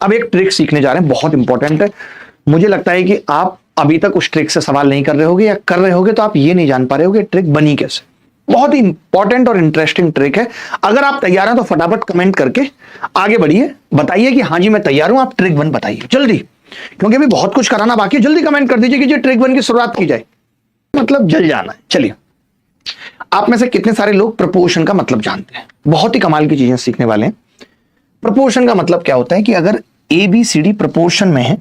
अब एक ट्रिक सीखने जा रहे हैं, बहुत इंपॉर्टेंट है। मुझे लगता है कि आप अभी तक उस ट्रिक से सवाल नहीं कर रहे होगे, या कर रहे होगे तो आप ये नहीं जान पा रहे होगे ट्रिक बनी कैसे। बहुत ही इंपॉर्टेंट और इंटरेस्टिंग ट्रिक है। अगर आप तैयार हैं तो फटाफट कमेंट करके आगे बढ़िए, बताइए कि हाँ जी मैं तैयार हूं। आप ट्रिक 1 बताइए जल्दी, क्योंकि अभी बहुत कुछ कराना बाकी है। जल्दी कमेंट कर दीजिए कि जी ट्रिक 1 की शुरुआत की जाए, मतलब जल जाना है। चलिए, आप में से कितने सारे लोग प्रपोर्शन का मतलब जानते हैं? बहुत ही कमाल की चीजें सीखने वाले हैं। प्रपोर्शन का मतलब क्या होता है कि अगर A B C D proportion में है,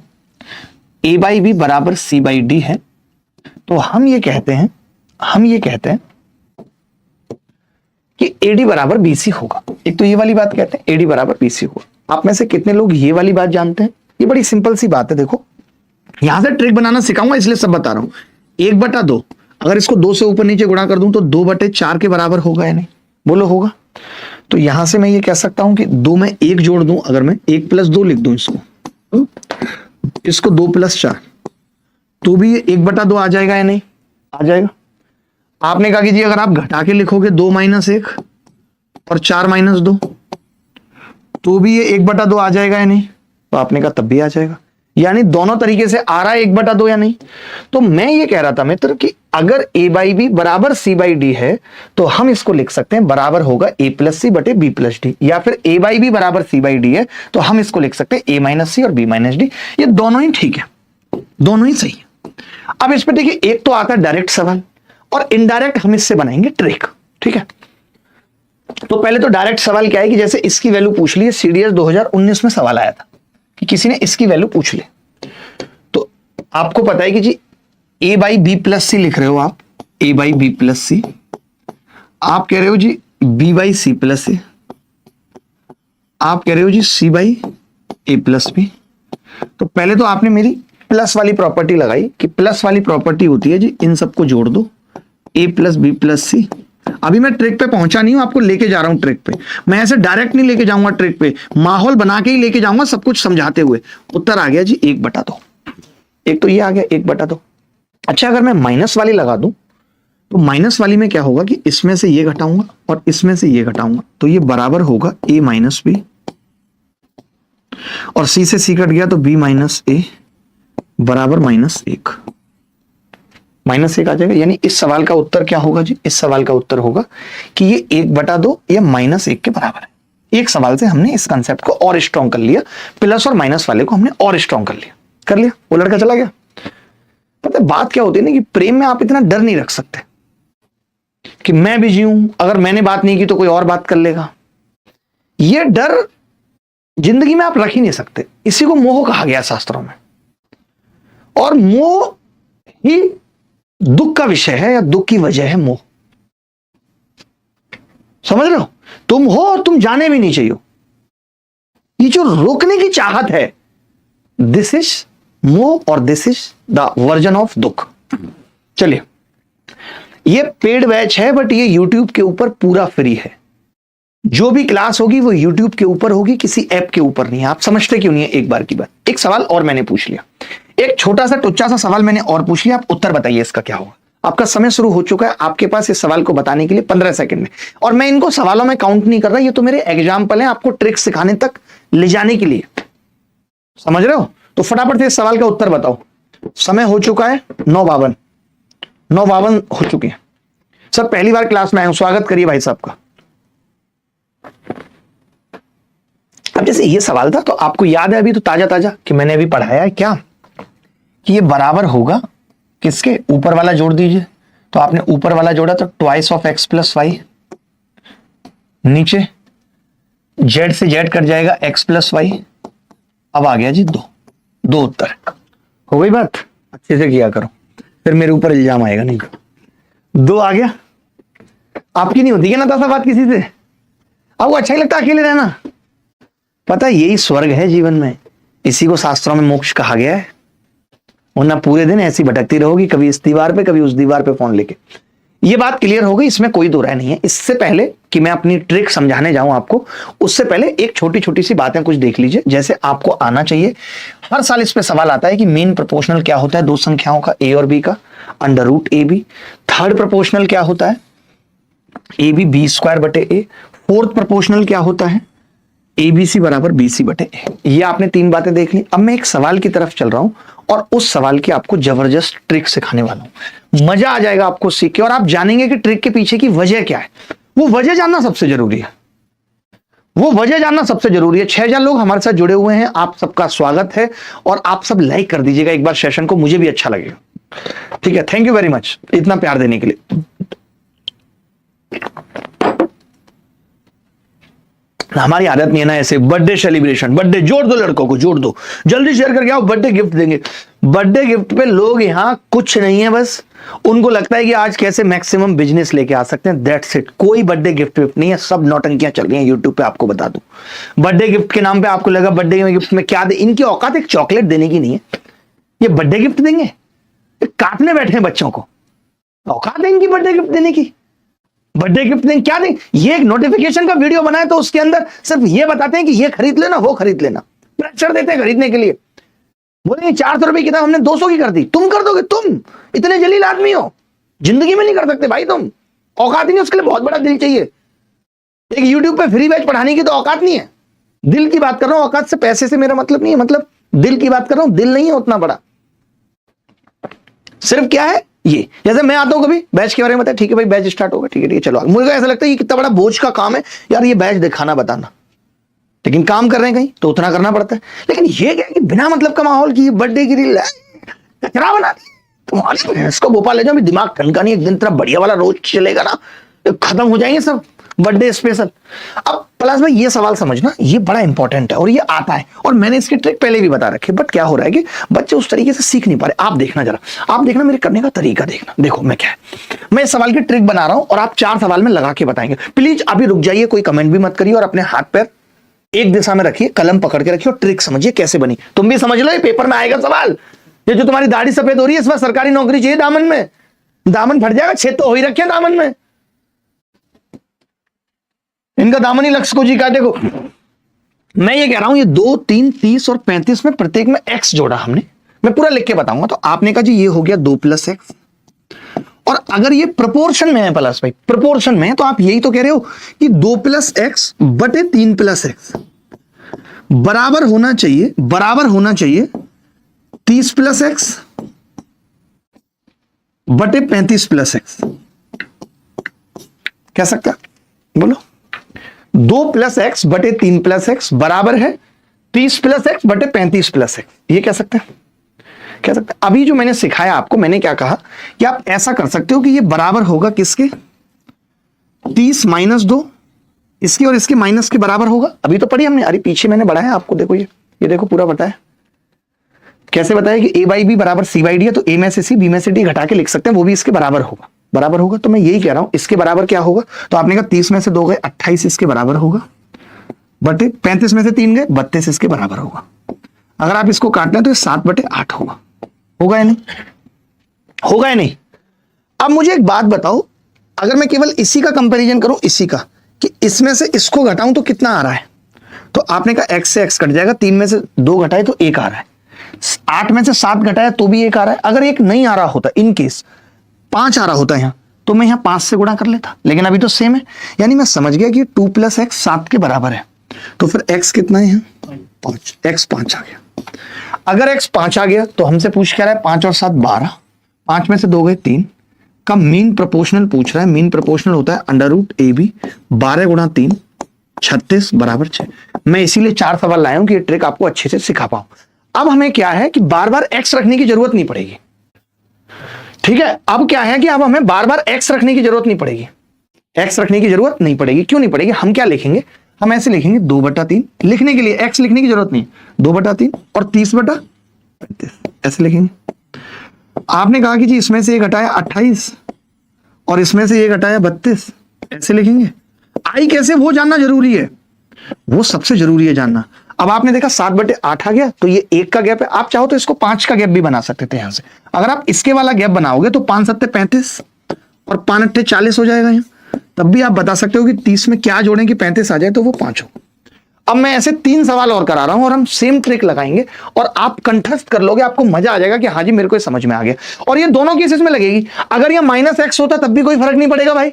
ए बाई बी बराबर सी बाई डी है, तो हम ये कहते हैं कि एडी बराबर बीसी होगा। एक तो ये वाली बात कहते हैं एडी बराबर बीसी होगा। आप में से कितने लोग ये वाली बात जानते हैं? ये बड़ी सिंपल सी बात है। देखो, यहां से ट्रिक बनाना सिखाऊंगा इसलिए सब बता रहा हूं। 1/2, अगर इसको 2 से ऊपर नीचे गुणा कर दूं तो 2/4 के बराबर होगा या नहीं? बोलो होगा। तो यहां से मैं ये कह सकता हूं कि 2 में 1 जोड़ दूं, अगर मैं 1 + 2 लिख दूं इसको 2 + 4, तो भी ये 1/2 आ जाएगा या नहीं? आ जाएगा। आपने कहा कि जी अगर आप घटा के लिखोगे 2 - 1 और 4 - 2, तो भी ये 1/2 आ जाएगा या नहीं? तो आपने कहा तब भी आ जाएगा। यानी दोनों तरीके से आ रहा है 1/2 या नहीं? तो मैं ये कह रहा था मित्र कि अगर a बाई बी बराबर c बाई डी है, तो हम इसको लिख सकते हैं बराबर होगा a + c बटे b + d, या फिर a बाई बी बराबर c बाई डी है तो हम इसको लिख सकते हैं a - c और b - d। ये दोनों ही ठीक है, दोनों ही सही है। अब इस पे देखिए, एक तो आता है डायरेक्ट सवाल और इनडायरेक्ट हम इससे बनाएंगे ट्रिक। ठीक है, तो पहले तो डायरेक्ट सवाल क्या है कि जैसे इसकी वैल्यू पूछ ली है, CDS 2019 में सवाल आया था कि किसी ने इसकी वैल्यू पूछ ली। तो आपको पता है कि जी a बाई बी + c लिख रहे हो आप, a बाई बी + c, आप कह रहे हो जी b बाई सी + a, आप कह रहे हो जी c बाई a + b। तो पहले तो आपने मेरी प्लस वाली प्रॉपर्टी लगाई कि प्लस वाली प्रॉपर्टी होती है जी इन सबको जोड़ दो, a + b + c। अभी मैं ट्रिक पे पहुंचा नहीं हूं, आपको लेके जा रहा हूं ट्रिक पे। मैं ऐसे डायरेक्ट नहीं लेके जाऊंगा ट्रिक पे, माहौल बना के ही लेके जाऊंगा, सब कुछ समझाते हुए। उत्तर आ गया जी 1/2। एक तो ये आ गया 1/2। अच्छा, अगर मैं माइनस वाली लगा दूं तो माइनस वाली में क्या होगा कि इसमें से ये घटाऊंगा और इसमें से ये घटाऊंगा, तो ये बराबर होगा a - b, और c से c कट गया तो b - a बराबर -1। -1 आ जाएगा। यानी इस सवाल का उत्तर क्या होगा जी? इस सवाल का उत्तर होगा कि ये 1/2 या -1 के बराबर है। एक सवाल से हमने इस कंसेप्ट को और स्ट्रॉन्ग कर लिया, प्लस और माइनस वाले को हमने और स्ट्रॉन्ग कर लिया। वो लड़का चला गया। पता है बात क्या होती है ना कि प्रेम में आप इतना डर नहीं रख सकते कि मैं बिजी हूं, अगर मैंने बात नहीं की तो कोई और बात कर लेगा। यह डर जिंदगी में आप रख ही नहीं सकते। इसी को मोह कहा गया शास्त्रों में, और मोह ही दुख का विषय है, या दुख की वजह है मोह। समझ रहे हो? तुम हो और तुम जाने भी नहीं चाहिए। ये जो रोकने की चाहत है, दिस इज मोह, और this is the version of दुख। चलिए, ये पेड बैच है, बट ये YouTube के ऊपर पूरा फ्री है। जो भी क्लास होगी वो YouTube के ऊपर होगी, किसी ऐप के ऊपर नहीं है। आप समझते क्यों नहीं है? एक बार की बात। एक सवाल और मैंने पूछ लिया, एक छोटा सा टुच्चा सा सवाल मैंने और पूछ लिया। आप उत्तर बताइए इसका क्या होगा। आपका समय शुरू हो चुका है, आपके पास इस सवाल को बताने के लिए 15 सेकंड में। और मैं इनको सवालों में काउंट नहीं कर रहा, ये तो मेरे एग्जाम्पल है आपको ट्रिक सिखाने तक ले जाने के लिए। समझ रहे हो? तो फटाफट से इस सवाल का उत्तर बताओ। समय हो चुका है 9:52 हो चुके हैं। सर पहली बार क्लास में आए हूं, स्वागत करिए भाई साहब का। अब जैसे ये सवाल था तो आपको याद है अभी तो ताजा ताजा कि मैंने अभी पढ़ाया है क्या, कि ये बराबर होगा किसके? ऊपर वाला जोड़ दीजिए। तो आपने ऊपर वाला जोड़ा तो ट्वाइस ऑफ x + y, नीचे z से z कट जाएगा x + y। अब आ गया जी 2 उत्तर। हो गई बात? अच्छे से किया करो, फिर मेरे ऊपर इल्जाम आएगा नहीं। 2 आ गया। आपकी नहीं होती है ना तासा बात किसी से? अब वो अच्छा ही लगता अकेले रहना। पता है यही स्वर्ग है जीवन में, इसी को शास्त्रों में मोक्ष कहा गया है। वरना पूरे दिन ऐसी भटकती रहोगी, कभी इस दीवार पे कभी उस दीवार पे फोन लेके। ये बात क्लियर हो गई, इसमें कोई दो राय नहीं है। इससे पहले कि मैं अपनी ट्रिक समझाने जाऊं आपको, उससे पहले एक छोटी छोटी सी बातें कुछ देख लीजिए, जैसे आपको आना चाहिए। हर साल इस पे सवाल आता है कि मीन प्रोपोर्शनल क्या होता है दो संख्याओं का, ए और बी का, √AB। थर्ड प्रोपोर्शनल क्या होता है? AB B² बटे A। फोर्थ प्रोपोर्शनल क्या होता है? ABC बराबर BC बटे A। ये आपने तीन बातें देख ली। अब मैं एक सवाल की तरफ चल रहा हूं और उस सवाल की आपको जबरदस्त ट्रिक सिखाने वाला हूं। मजा आ जाएगा आपको सीख के और आप जानेंगे कि ट्रिक के पीछे की वजह क्या है। वो वजह जानना सबसे जरूरी है। वो वजह जानना सबसे जरूरी है। 6000 लोग हमारे साथ जुड़े हुए हैं, आप सबका स्वागत है और आप सब लाइक कर दीजिएगा एक बार सेशन को, मुझे भी अच्छा लगेगा। ठीक है, थैंक यू वेरी मच इतना प्यार देने के लिए। हमारी आदत नहीं है ना ऐसे बर्थडे सेलिब्रेशन, बर्थडे जोड़ दो, लड़कों को जोड़ दो, जल्दी शेयर करके आओ, बर्थडे गिफ्ट देंगे। बर्थडे गिफ्ट पे लोग यहां कुछ नहीं है, बस उनको लगता है कि आज कैसे मैक्सिमम बिजनेस लेके आ सकते हैं, दैट्स इट। कोई बर्थडे गिफ्ट नहीं है, सब नौटंकियां चल रही हैं यूट्यूब पे। आपको बता दूं बर्थडे गिफ्ट के नाम पे आपको लगा बर्थडे गिफ्ट में क्या दे, इनकी औकात एक चॉकलेट देने की नहीं है। ये बर्थडे गिफ्ट देंगे, काटने बैठे हैं बच्चों को, औकात है इनकी बर्थडे गिफ्ट देने की। बर्थडे गिफ्ट देंगे क्या देंगे? ये एक नोटिफिकेशन का वीडियो बनाए तो उसके अंदर सिर्फ ये बताते हैं कि ये खरीद लेना, वो खरीद लेना, प्रेशर देते हैं खरीदने के लिए। बोले 400 रुपए की किताब हमने 200 की कर दी, तुम कर दोगे? तुम इतने जलील आदमी हो, जिंदगी में नहीं कर सकते भाई तुम। औकात ही नहीं, उसके लिए बहुत बड़ा दिल चाहिए। एक यूट्यूब पे फ्री बैच पढ़ाने की तो औकात नहीं है। दिल की बात कर रहा हूं, औकात से पैसे से मेरा मतलब नहीं है, मतलब दिल की बात कर रहा हूं। दिल नहीं है उतना बड़ा, सिर्फ क्या है ये, जैसे मैं आता हूं कभी बैच के बारे में बताया, ठीक है भाई बैच स्टार्ट होगा, ठीक है चलो। मुझे ऐसा लगता है ये कितना बड़ा बोझ का काम है यार, ये बैच दिखाना बताना, लेकिन काम कर रहे हैं कहीं तो उतना करना पड़ता है। लेकिन ये क्या कि बिना मतलब का माहौल की बर्थडे की रील कचरा बना दी तुम्हारी भैंस को। भोपाल ले जाओ, दिमाग ठनका नहीं, एक दिन तेरा बढ़िया वाला रोज चलेगा ना, खत्म हो जाएंगे सब बर्थडे स्पेशल। अब प्लस भाई ये सवाल समझना, ये बड़ा इंपॉर्टेंट है और ये आता है और मैंने इसकी ट्रिक पहले भी बता रखी है, बट क्या हो रहा है कि बच्चे उस तरीके से सीख नहीं पा रहे। आप देखना जरा, आप देखना मेरे करने का तरीका देखना। देखो मैं क्या है, मैं इस सवाल की ट्रिक बना रहा हूं और आप 4 सवाल में लगा के बताएंगे। प्लीज अभी रुक जाइए, कोई कमेंट भी मत करिए और अपने हाथ पैर एक दिशा में रखिए, कलम पकड़ के रखिए और ट्रिक समझिए कैसे बनी। तुम भी समझ लो, ये पेपर में आएगा सवाल। ये जो तुम्हारी दाढ़ी सफेद हो रही है, इस बार सरकारी नौकरी चाहिए दामन में, दामन फट जाएगा, छेद तो हो ही रखे दामन में, इनका दामन ही लक्ष्य को जी का। देखो मैं ये कह रहा हूं, ये 2, 3, 30 और 35 में प्रत्येक में x जोड़ा हमने, मैं पूरा लिख के बताऊंगा। तो आपने कहा जी ये हो गया 2 + x, और अगर ये प्रोपोर्शन में है प्लस भाई, प्रोपोर्शन में है तो आप यही तो कह रहे हो कि 2 + x बटे 3 + x बराबर होना चाहिए, बराबर होना चाहिए 30 + x बटे 35 + x। कह सकता बोलो 2 + x बटे 3 + x बराबर है 30 + x बटे 35 + x। ये कह सकते हैं, कह सकते हैं। अभी जो मैंने सिखाया आपको, मैंने क्या कहा कि आप ऐसा कर सकते हो कि ये बराबर होगा किसके, 30 - 2 इसके और इसके माइनस के बराबर होगा। अभी तो पढ़ी हमने, अरे पीछे मैंने बढ़ाया आपको, देखो ये देखो पूरा बताया। कैसे बताया कि a/b बराबर c/d है, तो a में से c, b में से d घटा के लिख सकते हैं, वो भी इसके बराबर होगा, बराबर होगा। तो मैं यही कह रहा हूं, इसके बराबर क्या होगा, तो आपने कहा 30 में से 2 गए 28 इसके बराबर होगा, बटे 35 में से 3 गए 32 इसके बराबर होगा। अगर आप इसको काट लें तो 7/8 होगा। होगा या नहीं, होगा या नहीं? अब मुझे एक बात बताओ, अगर मैं केवल इसी का कंपैरिजन करूं, इसी का, कि इसमें से इसको घटाऊं तो कितना आ रहा है, तो आपने कहा x से x कट जाएगा, 3 में से 2 घटाए तो 1 आ रहा है, 8 में से 7 घटाया तो भी 1 आ रहा है। अगर 1 नहीं आ रहा होता, इन केस 5 आ रहा होता यहां, तो मैं यहां 5 से गुणा कर लेता, लेकिन अभी तो सेम है। यानी मैं समझ गया कि 2 + x 7 के बराबर है, तो फिर x कितना है, 5, x 5 आ गया। अगर x 5 आ गया तो हमसे पूछ क्या रहा है, 5 और 7 12, 5 में से 2 गए 3 का मीन प्रोपोर्शनल पूछ रहा है। मीन प्रोपोर्शनल होता है √AB, 12 × 3 36 बराबर 6। मैं इसीलिए 4 सवाल लाया हूं कि ये ट्रिक आपको अच्छे से सिखा पाऊं। अब हमें क्या है कि बार बार x रखने की जरूरत नहीं पड़ेगी, ठीक है। अब क्या है कि अब हमें बार बार x रखने की जरूरत नहीं पड़ेगी, x रखने की जरूरत नहीं पड़ेगी। क्यों नहीं पड़ेगी? हम क्या लिखेंगे, हम ऐसे लिखेंगे 2/3 लिखने के लिए x लिखने की जरूरत नहीं, 2/3 और 30/35 ऐसे लिखेंगे। आपने कहा कि जी इसमें से ये घटाया 28 और इसमें से ये घटाया 32, ऐसे लिखेंगे। आई कैसे वो जानना जरूरी है, वो सबसे जरूरी है जानना। अब आपने देखा 7/8 आ गया, तो ये 1 का गैप है। आप चाहो तो इसको 5 का गैप भी बना सकते थे यहां से। अगर आप इसके वाला गैप बनाओगे तो 5 × 7 = 35 और 5 × 8 = 40 हो जाएगा यहाँ। तब भी आप बता सकते हो कि 30 में क्या जोड़ें कि 35 आ जाए, तो वो 5 हो। अब मैं ऐसे 3 सवाल और करा रहा हूं और हम सेम ट्रिक लगाएंगे और आप कंठस्थ कर लोगे, आपको मजा आ जाएगा कि हाँ जी मेरे को समझ में आ गया। और ये दोनों केसेस में लगेगी। अगर ये -x होता तब भी कोई फर्क नहीं पड़ेगा भाई,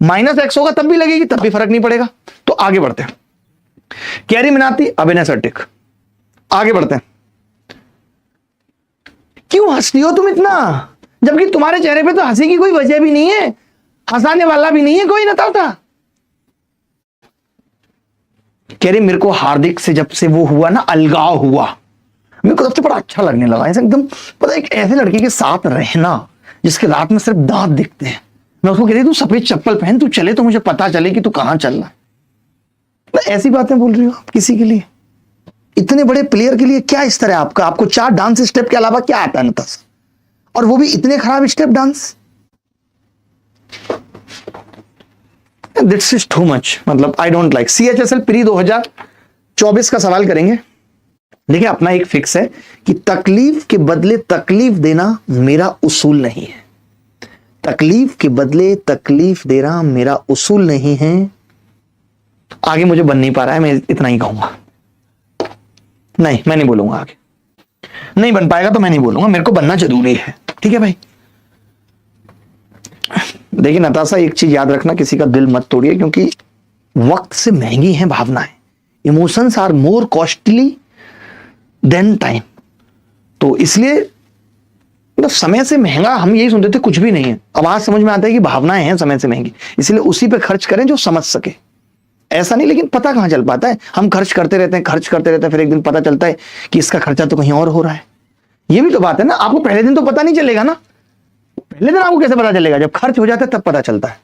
-x होगा तब भी लगेगी, तब भी फर्क नहीं पड़ेगा। तो आगे बढ़ते हैं। कैरी मिनाती, अभिनय सर्टिक। आगे बढ़ते हैं। क्यों हंसती हो तुम इतना, जबकि तुम्हारे चेहरे पे तो हंसी की कोई वजह भी नहीं है, हंसाने वाला भी नहीं है कोई नताता। कह रही मेरे को हार्दिक से जब से वो हुआ ना, अलगाव हुआ, मेरे को सबसे बड़ा अच्छा लगने लगा ऐसे एकदम। पता है, एक ऐसे लड़के के साथ रहना जिसके रात में सिर्फ दांत दिखते हैं। मैं उसको कहती तू सफेद चप्पल पहन, तू चले तो मुझे पता चले कि तू कहां चल रहा है। ऐसी बातें बोल रही हो आप किसी के लिए, इतने बड़े प्लेयर के लिए। क्या इस तरह आपको 4 डांस स्टेप के अलावा क्या आता है नताशा, और वो भी इतने खराब step dance. This is too much, मतलब I don't like. CHSL pre 2024 का सवाल करेंगे। देखिए अपना एक फिक्स है कि तकलीफ के बदले तकलीफ देना मेरा उसूल नहीं है। तकलीफ के बदले तकलीफ देना मेरा उसूल नहीं है। आगे मुझे बन नहीं पा रहा है, मैं इतना ही कहूंगा। नहीं, मैं नहीं बोलूंगा आगे, नहीं बन पाएगा तो मैं नहीं बोलूंगा, मेरे को बनना जरूरी है। ठीक है भाई। देखिए नताशा, एक चीज याद रखना, किसी का दिल मत तोड़िए, क्योंकि वक्त से महंगी हैं भावनाएं। Emotions are more costly than time. तो इसलिए मतलब समय से महंगा हम यही सुनते थे, कुछ भी नहीं है। अब आज समझ में आता है कि भावनाएं हैं समय से महंगी, इसलिए उसी पे खर्च करें जो समझ सके। ऐसा नहीं, लेकिन पता कहां चल पाता है, हम खर्च करते रहते हैं, फिर एक दिन पता चलता है कि इसका खर्चा तो कहीं और हो रहा है। ये भी तो बात है ना। आपको पहले दिन तो पता नहीं चलेगा ना, पहले दिन आपको कैसे पता चलेगा, जब खर्च हो जाता है तब पता चलता है।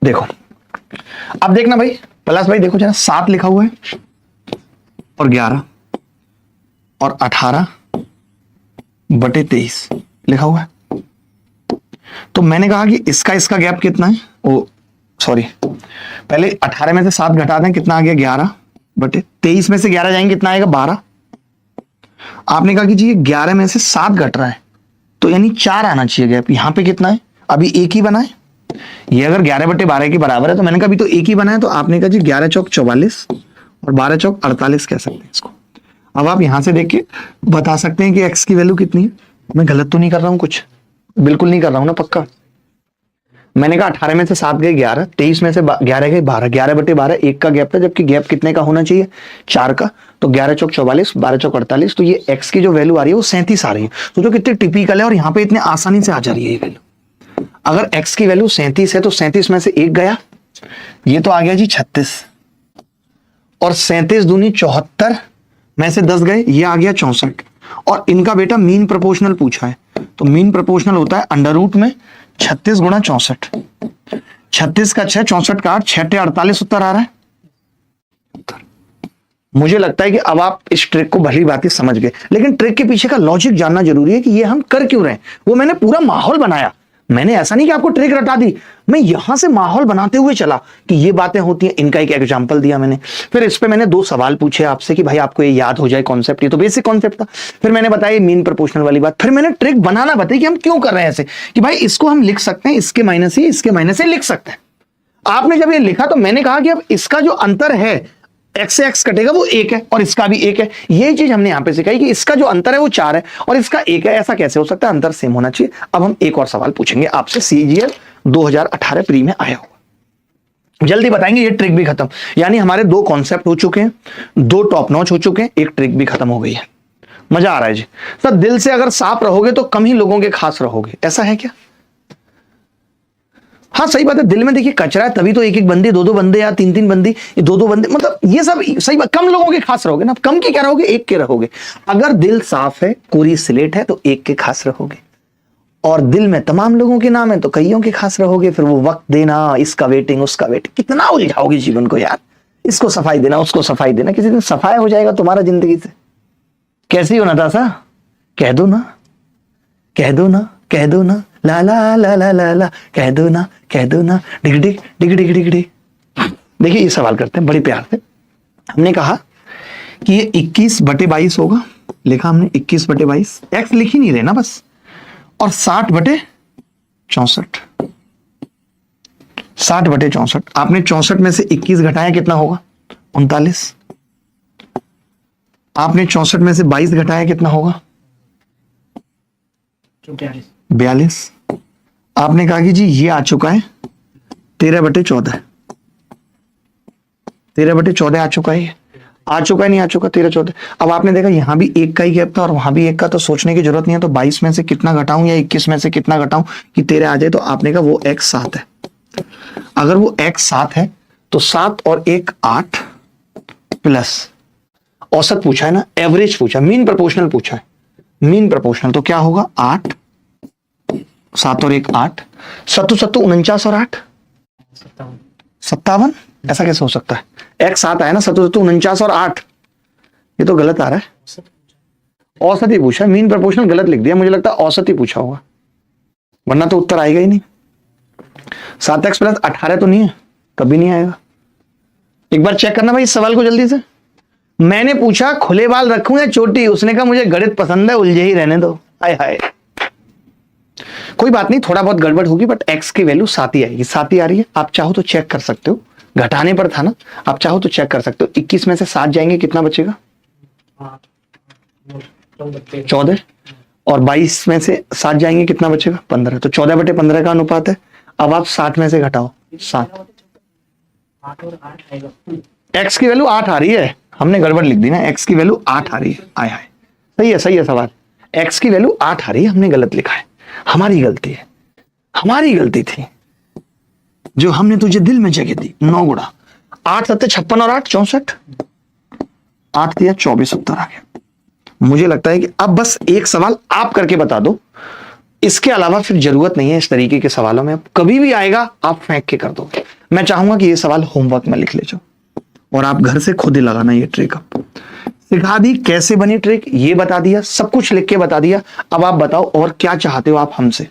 देखो अब देखना भाई, प्लस भाई देखो जरा, 7 लिखा हुआ है और 11 और 18/23 लिखा हुआ है। तो मैंने कहा कि इसका गैप कितना है, ओ सॉरी, पहले 18 में से 7 घटा दें, कितना आ गया 11/23 में से 11 जाएंगे, कितना आएगा 12। आपने कहा कि जी 11 में से 7 घट रहा है, तो यानी 4 आना चाहिए गैप। यहां पे कितना है, अभी एक ही बना है। ये अगर 11/12 के बराबर है तो मैंने कहा अभी तो एक ही बना है, तो आपने कहा जी 11 चौक 44 और 12 चौक 48 कह सकते हैं इसको। अब आप यहां से देख के बता सकते हैं कि एक्स की वैल्यू कितनी है। मैं गलत तो नहीं कर रहा हूं कुछ, बिल्कुल नहीं कर रहा हूं ना, पक्का। मैंने कहा 18 में से 7 गए 11, 23 में से 11 गए 12, 11/12 एक का गैप था, जबकि गैप कितने का होना चाहिए, 4 का। तो 11 चौक 44, 12 चौक 48, तो ये एक्स की जो वैल्यू आ रही है वो 37 आ रही है। तो जो कितनी टिपिकल है, और यहाँ पे इतने आसानी से आ जा रही है ये वैल्यू। अगर एक्स की वैल्यू 37 है तो 37 में से 1 गया, ये तो आ गया जी 36, और 37 दूनी 74 में से 10 गए, ये आ गया 64। और इनका बेटा मीन प्रोपोर्शनल पूछा है, तो मीन प्रोपोर्शनल होता है अंडर रूट में 36 गुणा 64। 36 का 6, 64 का 8, 6 48 उत्तर आ रहा है। मुझे लगता है कि अब आप इस ट्रिक को भली बात समझ गए, लेकिन ट्रिक के पीछे का लॉजिक जानना जरूरी है कि ये हम कर क्यों रहे हैं। वो मैंने पूरा माहौल बनाया, मैंने ऐसा नहीं कि आपको ट्रिक रटा दी, मैं यहां से माहौल बनाते हुए चला कि ये बातें होती हैं। इनका एक एग्जांपल दिया मैंने, फिर इस पे मैंने 2 सवाल पूछे आपसे कि भाई आपको ये याद हो जाए कॉन्सेप्ट, ये तो बेसिक कॉन्सेप्ट था। फिर मैंने बताया मीन प्रोपोर्शनल वाली बात, फिर मैंने ट्रिक बनाना बताई कि हम क्यों कर रहे हैं ऐसे, कि भाई इसको हम लिख सकते हैं, इसके माइनस ही इसके माइनस से लिख सकते हैं। आपने जब ये लिखा तो मैंने कहा कि अब इसका जो अंतर है, एक्स से एक्स कटेगा वो 1 है, और इसका भी 1 है। यही चीज हमने यहां पे सिखाई कि इसका जो अंतर है वो 4 है और इसका 1 है। ऐसा कैसे हो सकता है, अंतर सेम होना चाहिए। अब हम एक और सवाल पूछेंगे आपसे, CGL 2018 प्री में आया हुआ, जल्दी बताएंगे, ये ट्रिक भी खत्म। यानी हमारे 2 कॉन्सेप्ट हो चुके हैं, 2 टॉप नॉच हो चुके हैं, एक ट्रिक भी खत्म हो गई है। मजा आ रहा है जी। सर दिल से अगर साफ रहोगे तो कम ही लोगों के खास रहोगे, ऐसा है क्या? हाँ सही बात है, दिल में देखिए कचरा है, तभी तो 1-1 बंदी, 2-2 बंदे या 3-3 बंदी, 2-2 बंदे, मतलब ये सब सही बात। कम लोगों के खास रहोगे ना, कम के क्या रहोगे, 1 के रहोगे। अगर दिल साफ है, कोरी स्लेट है, तो 1 के खास रहोगे, और दिल में तमाम लोगों के नाम है तो कईयों के खास रहोगे। फिर वो वक्त देना, इसका वेटिंग उसका वेटिंग, कितना उलझाओगे जीवन को यार। इसको सफाई देना, उसको सफाई देना, किसी दिन सफाई हो जाएगा तुम्हारा जिंदगी से। कैसी हो नताशा, कह दो ना, कह दो ना, कह दो ना, ला ला ला ला ला ला, कह दो ना, कह दो ना, डिग डिग डिग डिग डिग डिग। देखिए ये सवाल करते हैं बड़े प्यार से। हमने कहा कि ये 21/22 होगा, लिखा हमने 21/22, एक्स लिख ही नहीं रहे ना बस, और 60/64, 60/64। आपने 64 में से 21 घटाया, कितना होगा 39। आपने 64 में से 22 घटाया, कितना होगा 42। आपने कहा कि जी ये आ चुका है 13/14, 13/14 आ चुका है, आ चुका है नहीं आ चुका, 13/14। अब आपने देखा यहां भी 1 का ही गैप था और वहां भी 1 का, तो सोचने की जरूरत नहीं है। तो 22 में से कितना घटाऊं या 21 में से कितना घटाऊं कि 13 आ जाए। तो आपने कहा वो x 7 है। अगर वो x 7 है तो 7 और 1 8 प्लस औसत पूछा है ना, एवरेज पूछा, मीन प्रोपोर्शनल पूछा है, मीन प्रोपोर्शनल। तो क्या होगा 8, 7 और 1 8, 7 7 49 और 8 57। ऐसा कैसे हो सकता है? x 7 आया ना, 7 7 49 और 8, ये तो गलत आ रहा है। औसत ही पूछा, मीन प्रोपोर्शनल गलत लिख दिया, मुझे लगता है औसत ही पूछा होगा, वरना तो उत्तर आएगा ही नहीं। 7x प्लस 18 तो नहीं है, कभी नहीं आएगा। एक बार चेक करना भाई इस सवाल को जल्दी से। मैंने पूछा खुले बाल रखूं या चोटी, उसने कहा मुझे गणित पसंद है, उलझे ही रहने दो। हाय हाय, कोई बात नहीं, थोड़ा बहुत गड़बड़ होगी, बट x की वैल्यू 7 ही आएगी, 7 ही आ रही है। आप चाहो तो चेक कर सकते हो, घटाने पर था ना, आप चाहो तो चेक कर सकते हो। 21 में से 7 जाएंगे, कितना बचेगा? 14। और 22 में से 7 जाएंगे, कितना बचेगा? 15। तो 14/15 का अनुपात है। अब आप 60 में से घटाओ 7, x की वैल्यू 8 आ रही है, हमने गड़बड़ लिख दी ना, x की वैल्यू 8 आ रही है। आय हाय, सही है सवाल, x की वैल्यू 8 आ रही है, हमने गलत लिखा है, हमारी गलती है, हमारी गलती थी जो हमने तुझे दिल में जगह दी। 9 गुणा 8 7 56 और 8 64, 8 दिया 24 उत्तर आ गया। मुझे लगता है कि अब बस एक सवाल आप करके बता दो, इसके अलावा फिर जरूरत नहीं है इस तरीके के सवालों में। कभी भी आएगा आप फेंक के कर दो। मैं चाहूंगा कि ये सवाल होमवर्क में लिख ले जाओ और आप घर से खुद ही लगाना ये ट्रिक। अब सिखा दी कैसे बनी ट्रिक, ये बता दिया, सब कुछ लिख के बता दिया। अब आप बताओ और क्या चाहते हो आप हमसे।